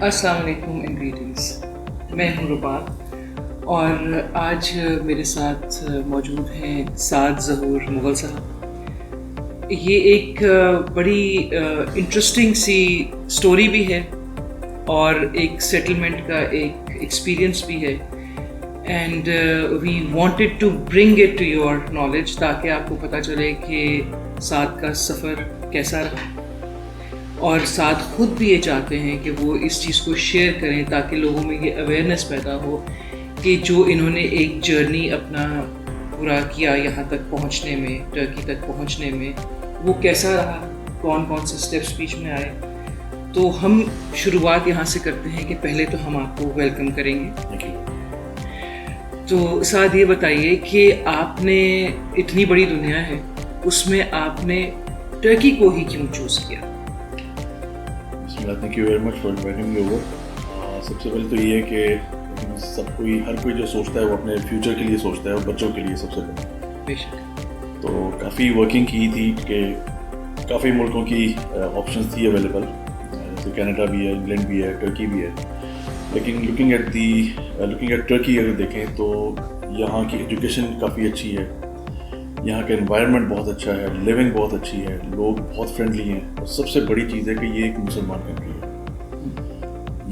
السلام علیکم انگریڈینٹس، میں ہوں رباب اور آج میرے ساتھ موجود ہیں سعد ظہور مغل صاحب. یہ ایک بڑی انٹرسٹنگ سی سٹوری بھی ہے اور ایک سیٹلمنٹ کا ایک ایکسپیرئنس بھی ہے، and we wanted to bring it to your knowledge تاکہ آپ کو پتہ چلے کہ سعد کا سفر کیسا رہا، اور ساتھ خود بھی یہ چاہتے ہیں کہ وہ اس چیز کو شیئر کریں تاکہ لوگوں میں یہ اویئرنیس پیدا ہو کہ جو انہوں نے ایک جرنی اپنا پورا کیا یہاں تک پہنچنے میں، ٹرکی تک پہنچنے میں، وہ کیسا رہا، کون کون سے اسٹیپس بیچ میں آئے. تو ہم شروعات یہاں سے کرتے ہیں کہ پہلے تو ہم آپ کو ویلکم کریں گے. تو سعد یہ بتائیے کہ آپ نے اتنی بڑی دنیا ہے، اس میں آپ نے ٹرکی کو ہی کیوں چوز کیا؟ Thank you very much for inviting me over. سب سے پہلے تو یہ ہے کہ ہر کوئی جو سوچتا ہے وہ اپنے فیوچر کے لیے سوچتا ہے، اور بچوں کے لیے سب سے پہلے. بے شک. تو کافی ورکنگ کی تھی کہ کافی ملکوں کی آپشنس تھی اویلیبل، جیسے کینیڈا بھی ہے، انگلینڈ بھی ہے، ٹرکی بھی ہے. لیکن لوکنگ ایٹ ٹرکی اگر دیکھیں تو یہاں کی ایجوکیشن کافی اچھی ہے، یہاں کا انوائرمنٹ بہت اچھا ہے، لیونگ بہت اچھی ہے، لوگ بہت فرینڈلی ہیں، اور سب سے بڑی چیز ہے کہ یہ ایک مسلمان کنٹری ہے.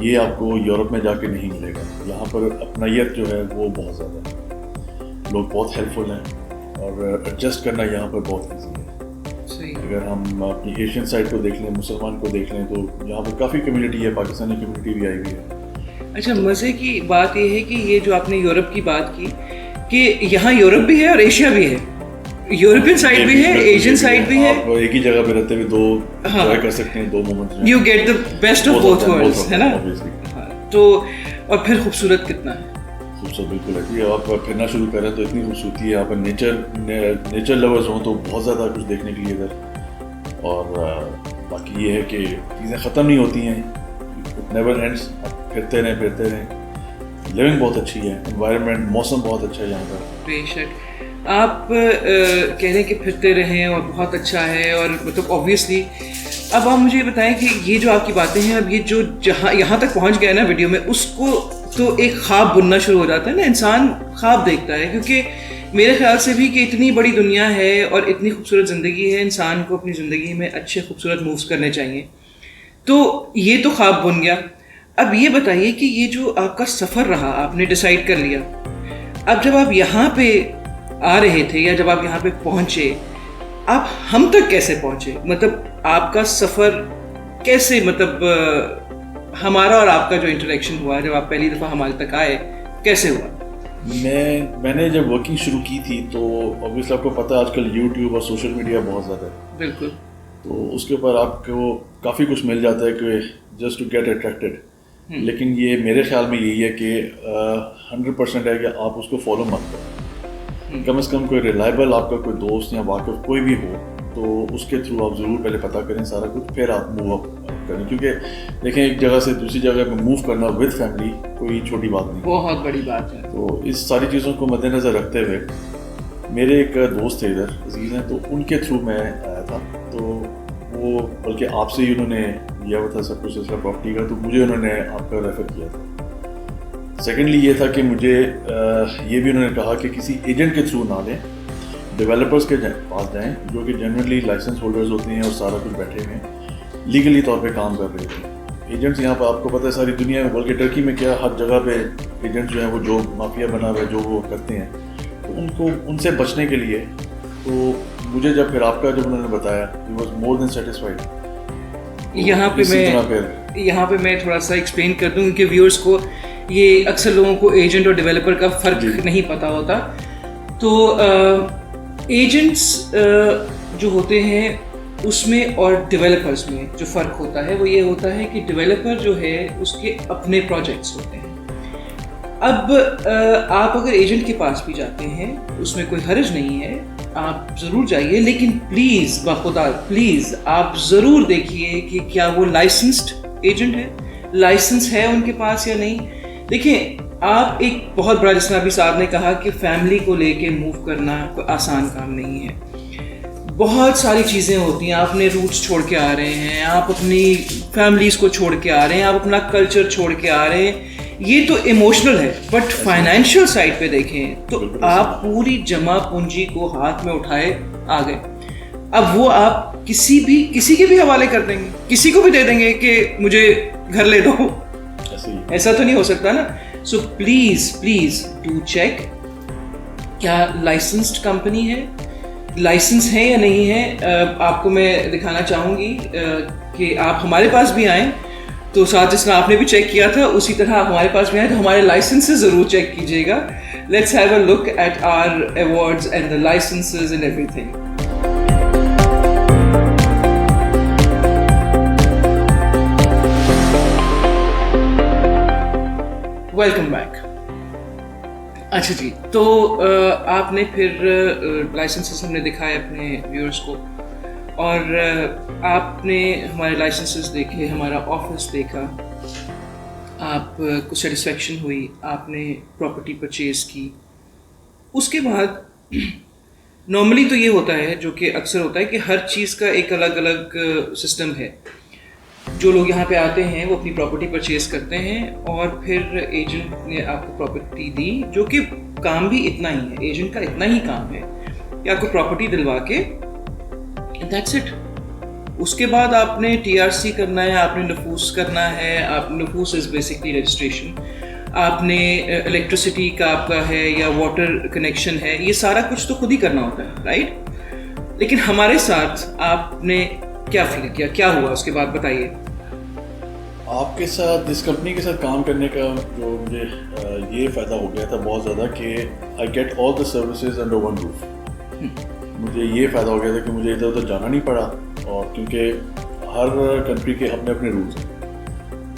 یہ آپ کو یورپ میں جا کے نہیں ملے گا. یہاں پر اپنائیت جو ہے وہ بہت زیادہ ہے، لوگ بہت ہیلپ فل ہیں، اور ایڈجسٹ کرنا یہاں پر بہت ایزی ہے. اگر ہم اپنی ایشین سائڈ کو دیکھ لیں، مسلمان کو دیکھ لیں، تو یہاں پر کافی کمیونٹی ہے، پاکستانی کمیونٹی بھی آئی ہوئی ہے. اچھا، مزے کی بات یہ ہے کہ یہ جو آپ نے یورپ کی بات کی کہ یہاں یورپ بھی ہے اور ایشیا بھی ہے، یورپین سائڈ بھی ہے، ایشین سائڈ بھی ہے. آپ ایک ہی جگہ پہ رہتے ہوئے دو انجوائے کر سکتے ہیں، دو moments. You get the best of both worlds, ہے نا. تو اور پھر خوبصورت کتنا ہے. خوبصورت بالکل ہے جی. آپ پھرنا شروع کریں تو اتنی خوبصورتی ہے. یہاں پر نیچر لورز ہوں تو بہت زیادہ کچھ دیکھنے کے لیے ادھر. اور باقی یہ ہے کہ چیزیں ختم نہیں ہوتی ہیں، نیور اینڈس. آپ پھرتے رہیں. لیونگ بہت اچھی ہے، انوائرمنٹ، موسم بہت اچھا ہے یہاں کا. بے شک. آپ کہہ رہے ہیں کہ پھرتے رہیں اور بہت اچھا ہے، اور مطلب اوبویسلی اب آپ مجھے یہ بتائیں کہ یہ جو آپ کی باتیں ہیں، اب یہ جو جہاں یہاں تک پہنچ گیا ہے نا ویڈیو میں، اس کو تو ایک خواب بننا شروع ہو جاتا ہے نا. انسان خواب دیکھتا ہے، کیونکہ میرے خیال سے بھی کہ اتنی بڑی دنیا ہے اور اتنی خوبصورت زندگی ہے، انسان کو اپنی زندگی میں اچھے خوبصورت مووز کرنے چاہیے. تو یہ تو خواب بن گیا. اب یہ بتائیے کہ یہ جو آپ کا سفر رہا، آپ نے ڈیسائیڈ کر لیا، اب جب آپ یہاں پہ آ رہے تھے یا جب آپ یہاں پہ پہنچے، آپ ہم تک کیسے پہنچے؟ مطلب آپ کا سفر کیسے، مطلب ہمارا اور آپ کا جو انٹریکشن ہوا جب آپ پہلی دفعہ ہمارے تک آئے، کیسے ہوا؟ میں نے جب ورکنگ شروع کی تھی تو اوبویسلی آپ کو پتہ ہے آج کل یوٹیوب اور سوشل میڈیا بہت زیادہ ہے. بالکل. تو اس کے اوپر آپ کو کافی کچھ مل جاتا ہے کہ جسٹ ٹو گیٹ اٹریکٹیڈ. لیکن یہ میرے خیال میں یہی ہے کہ 100% ہے کہ آپ اس کو فالو مت کریں. کم از کم کوئی ریلائبل آپ کا کوئی دوست یا واقف کوئی بھی ہو تو اس کے تھرو آپ ضرور پہلے پتہ کریں سارا کچھ، پھر آپ موو اپ کریں. کیونکہ دیکھیں ایک جگہ سے دوسری جگہ پہ موو کرنا ود فیملی کوئی چھوٹی بات نہیں، بہت بڑی بات ہے. تو اس ساری چیزوں کو مد نظر رکھتے ہوئے میرے ایک دوست تھے ادھر عزیز ہیں، تو ان کے تھرو میں آیا تھا. تو وہ بلکہ آپ سے ہی انہوں نے لیا ہوا تھا سب کچھ اس کا پراپرٹی کا، تو مجھے انہوں نے آپ کا ریفر کیا تھا. سیکنڈلی یہ تھا کہ مجھے یہ بھی انہوں نے کہا کہ کسی ایجنٹ کے تھرو نہ لیں، ڈیولپرس کے پاس جائیں جو کہ جنرلی لائسنس ہولڈرز ہوتے ہیں اور سارا کچھ بیٹھے ہوئے ہیں، لیگلی طور پہ کام کر رہے تھے. ایجنٹس یہاں پہ آپ کو پتہ ہے ساری دنیا میں، بلکہ ٹرکی میں کیا ہر جگہ پہ ایجنٹس جو ہیں وہ جو مافیا بنا ہوا ہے جو وہ کرتے ہیں، تو ان سے بچنے کے لیے تو مجھے جب پھر آپ کا جب انہوں نے بتایا he was more then satisfied. یہاں پہ میں تھوڑا سا ایکسپلین کر دوں کہ ویورز کو یہ اکثر لوگوں کو ایجنٹ اور ڈیولپر کا فرق نہیں پتہ ہوتا. تو ایجنٹس جو ہوتے ہیں اس میں اور ڈیولپرز میں جو فرق ہوتا ہے وہ یہ ہوتا ہے کہ ڈیولپر جو ہے اس کے اپنے پروجیکٹس ہوتے ہیں. اب آپ اگر ایجنٹ کے پاس بھی جاتے ہیں اس میں کوئی حرج نہیں ہے، آپ ضرور جائیے، لیکن پلیز بخدا پلیز آپ ضرور دیکھیے کہ کیا وہ لائسنسڈ ایجنٹ ہے، لائسنس ہے ان کے پاس یا نہیں. دیکھیں آپ ایک بہت بڑا، جس میں ابھی صاحب نے کہا کہ فیملی کو لے کے موو کرنا کوئی آسان کام نہیں ہے. بہت ساری چیزیں ہوتی ہیں. آپ نے روٹس چھوڑ کے آ رہے ہیں, آپ اپنی فیملیز کو چھوڑ کے آ رہے ہیں, آپ اپنا کلچر چھوڑ کے آ رہے ہیں. یہ تو ایموشنل ہے, بٹ فائنینشیل سائڈ پہ دیکھیں تو آپ پوری جمع پونجی کو ہاتھ میں اٹھائے آ گئے. اب وہ آپ کسی کے بھی حوالے کر دیں گے, کسی کو بھی دے دیں گے کہ مجھے گھر لے دو. ایسا تو نہیں ہو سکتا نا. سو پلیز ڈو چیک کیا لائسنسڈ کمپنی ہے, لائسنس ہے یا نہیں ہے. آپ کو میں دکھانا چاہوں گی کہ آپ ہمارے پاس بھی آئیں تو ساتھ جس میں آپ نے بھی چیک کیا تھا اسی طرح آپ ہمارے پاس بھی آئیں تو ہمارے لائسنسز ضرور چیک کیجیے گا. Let's have a look at our awards and the licences and everything. Welcome back. اچھا جی, تو آپ نے پھر لائسنسز ہم نے دکھائے اپنے ویورز کو, اور آپ نے ہمارے لائسنسز دیکھے, ہمارا آفس دیکھا, آپ کو سیٹسفیکشن ہوئی, آپ نے پراپرٹی پرچیز کی. اس کے بعد نارملی تو یہ ہوتا ہے, جو کہ اکثر ہوتا ہے, کہ ہر چیز کا ایک الگ الگ سسٹم ہے. جو لوگ یہاں پہ آتے ہیں وہ اپنی پراپرٹی پرچیز کرتے ہیں, اور پھر ایجنٹ نے آپ کو پراپرٹی دی, جو کہ کام بھی اتنا ہی ہے, ایجنٹ کا اتنا ہی کام ہے کہ آپ کو پراپرٹی دلوا کے دیٹس اٹ. اس کے بعد آپ نے TRC کرنا ہے, آپ نے نفوس کرنا ہے. آپ نفوس از بیسکلی رجسٹریشن. آپ نے الیکٹریسٹی کا آپ کا ہے یا واٹر کنیکشن ہے, یہ سارا کچھ تو خود ہی کرنا ہوتا ہے, رائٹ. لیکن ہمارے ساتھ آپ نے کیا فیل کیا, کیا ہوا اس کے بعد بتائیے. آپ کے ساتھ اس کمپنی کے ساتھ کام کرنے کا جو مجھے یہ فائدہ ہو گیا تھا بہت زیادہ, کہ I get all the services under one roof. مجھے یہ فائدہ ہو گیا تھا کہ مجھے ادھر ادھر جانا نہیں پڑا, اور کیونکہ ہر کنٹری کے اپنے اپنے رولز ہیں.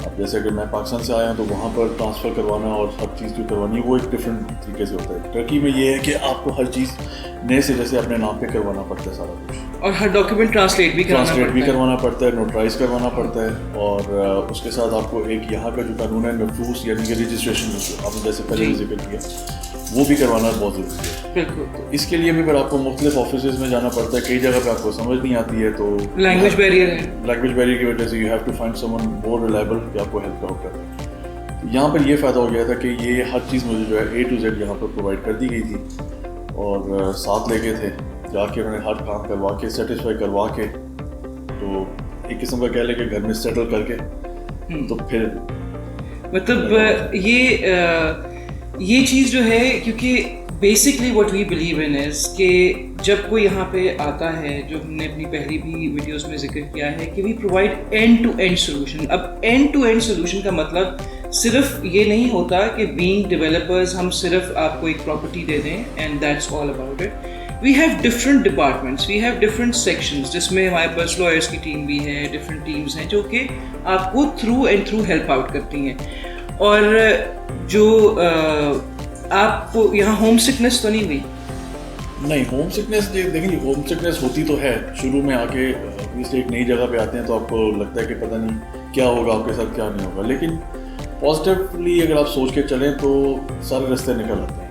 اب جیسے کہ میں پاکستان سے آیا ہوں تو وہاں پر ٹرانسفر کروانا اور ہر چیز جو کروانی ہے وہ ایک ڈفرینٹ طریقے سے ہوتا ہے. ٹرکی میں یہ ہے کہ آپ کو ہر چیز نئے سے جیسے اپنے نام پہ کروانا پڑتا ہے سارا کچھ, اور ہر ڈاکیومنٹ ٹرانسلیٹ بھی کروانا پڑتا ہے, نوٹرائز کروانا پڑتا ہے. اور اس کے ساتھ آپ کو ایک یہاں کا جو قانون ہے نفوس یعنی کہ رجسٹریشن, آپ نے جیسے پہلے ذکر کیا, وہ بھی کروانا بہت ضروری ہے. بالکل. تو اس کے لیے بھی پھر آپ کو مختلف آفیسز میں جانا پڑتا ہے. کئی جگہ پہ آپ کو سمجھ نہیں آتی ہے تو لینگویج بیریئر ہے. لینگویج بیریئر کی وجہ سے you have to find someone more reliable کہ آپ کو ہیلپ آؤٹ کرے. یہاں پر یہ فائدہ ہو گیا تھا کہ یہ ہر چیز مجھے جو ہے A to Z یہاں پر پرووائڈ کر دی گئی تھی, اور ساتھ لے کے تھے جا کے میں نے ہر کام کروا کے سیٹسفائی کروا کے, تو ایک قسم کا کہہ لیں کہ گھر میں سیٹل کر کے تو پھر مطلب یہ چیز جو ہے, کیونکہ basically what we believe in is کہ جب کوئی یہاں پہ آتا ہے, جو ہم نے اپنی پہلی بھی ویڈیوز میں ذکر کیا ہے کہ we provide end to end solution. اب اینڈ ٹو اینڈ سولوشن کا مطلب صرف یہ نہیں ہوتا کہ بینگ ڈیولپرز ہم صرف آپ کو ایک پراپرٹی دے دیں and that's all about it. We have different departments, we have different sections, جس میں ہمارے پاس لائرس کی ٹیم بھی ہے, ڈفرنٹ ٹیمز ہیں جو کہ آپ کو through and through help out کرتی ہیں. اور جو آپ کو یہاں ہوم سکنس تو نہیں ہوئی؟ نہیں, ہوم سکنس دیکھیں ہوم سکنس ہوتی تو ہے شروع میں. آ کے ایک نئی جگہ پہ آتے ہیں تو آپ کو لگتا ہے کہ پتہ نہیں کیا ہوگا آپ کے ساتھ کیا نہیں ہوگا, لیکن پازیٹیولی اگر آپ سوچ کے چلیں تو سارے راستے نکل آتے ہیں.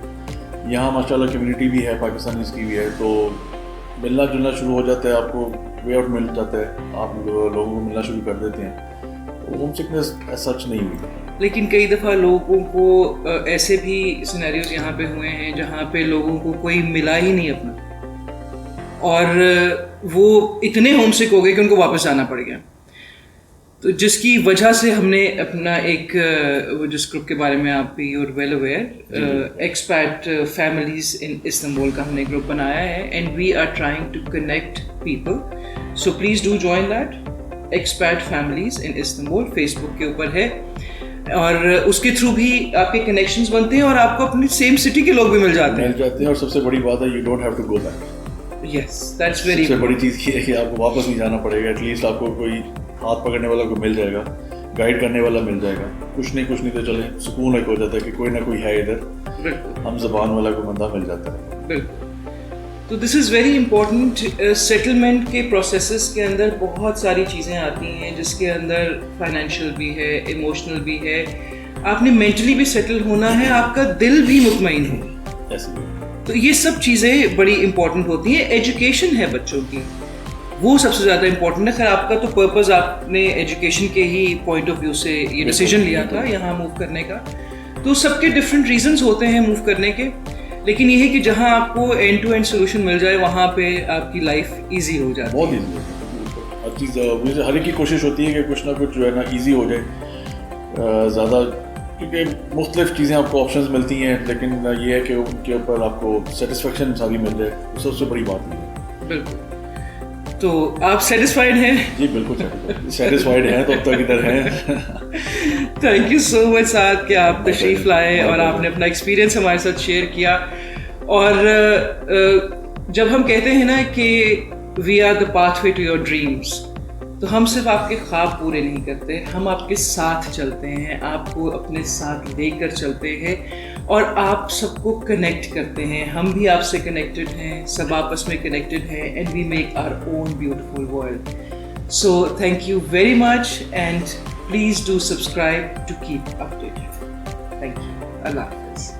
یہاں ماشاء اللہ کمیونٹی بھی ہے, پاکستانیز کی بھی ہے, تو ملنا جلنا شروع ہو جاتا ہے, آپ کو وے آؤٹ مل جاتا ہے, آپ لوگوں کو ملنا شروع کر دیتے ہیں. تو ہوم سکنس سچ نہیں ہوئی. لیکن کئی دفعہ لوگوں کو ایسے بھی سینیریوز یہاں پہ ہوئے ہیں جہاں پہ لوگوں کو کوئی ملا ہی نہیں اپنا, اور وہ اتنے ہوم سک ہو گئے کہ ان کو واپس جانا پڑ گیا. تو جس کی وجہ سے ہم نے اپنا ایک جس گروپ کے بارے میں آپ بھی you are well aware, expat families in Istanbul کا ہم نے گروپ بنایا ہے, and we are trying to connect people. So please do join that, expat families in Istanbul, Facebook کے اوپر ہے, اور اس کے تھرو بھی آپ کے کنیکشنز بنتے ہیں اور آپ کو اپنی سیم سٹی کے لوگ بھی مل جاتے ہیں. اور سب سے بڑی بات ہے you don't have to go back. Yes that's very, سب سے بڑی چیز یہ ہے کہ آپ کو واپس نہیں جانا پڑے گا. ایٹ لیسٹ آپ کو کوئی ہاتھ پکڑنے والا کوئی مل جائے گا, گائیڈ کرنے والا مل جائے گا. کچھ نہیں تو چلیں سکون ایک ہو جاتا ہے کہ کوئی نہ کوئی ہے ادھر, ہم زبان والا کوئی بندہ مل جاتا ہے. بالکل. تو دس از ویری امپورٹنٹ. سیٹلمنٹ کے پروسیسز کے اندر بہت ساری چیزیں آتی ہیں, جس کے اندر فائنینشیل بھی ہے, ایموشنل بھی ہے, آپ نے مینٹلی بھی سیٹل ہونا ہے, آپ کا دل بھی مطمئن ہو. تو یہ سب چیزیں بڑی امپورٹنٹ ہوتی ہیں. ایجوکیشن ہے بچوں کی, وہ سب سے زیادہ امپورٹنٹ ہے. خیر آپ کا تو پرپز آپ نے ایجوکیشن کے ہی پوائنٹ آف ویو سے یہ ڈیسیجن لیا تھا یہاں موو کرنے کا, تو سب کے ڈفرینٹ ریزنس ہوتے ہیں موو کرنے کے, لیکن یہ ہے کہ جہاں آپ کو اینڈ ٹو اینڈ سولوشن مل جائے وہاں پہ آپ کی لائف ایزی ہو جاتی ہے. بہت ایزی ہے ہر چیز. مجھے ہر ایک کی کوشش ہوتی ہے کہ کچھ نہ کچھ جو ہے نا ایزی ہو جائے زیادہ, کیونکہ مختلف چیزیں آپ کو آپشنز ملتی ہیں, لیکن یہ ہے کہ ان کے اوپر آپ کو سیٹسفیکشن ساری مل جائے, وہ سب سے بڑی بات نہیں ہے. بالکل. تو آپ سیٹسفائڈ ہیں؟ جی بالکل سیٹسفائڈ ہیں, تو اب تک ادھر ہیں. تھینک یو سو مچ سعد کہ آپ تشریف لائے اور آپ نے اپنا ایکسپیرینس ہمارے ساتھ شیئر کیا. اور جب ہم کہتے ہیں نا کہ we are the pathway to your dreams, تو ہم صرف آپ کے خواب پورے نہیں کرتے, ہم آپ کے ساتھ چلتے ہیں, آپ کو اپنے ساتھ لے کر چلتے ہیں اور آپ سب کو کنیکٹ کرتے ہیں. ہم بھی آپ سے کنیکٹڈ ہیں, سب آپس میں کنیکٹڈ ہیں, and we make our own beautiful world. So thank you very much and please do subscribe to keep updated. Thank you. اللہ حافظ.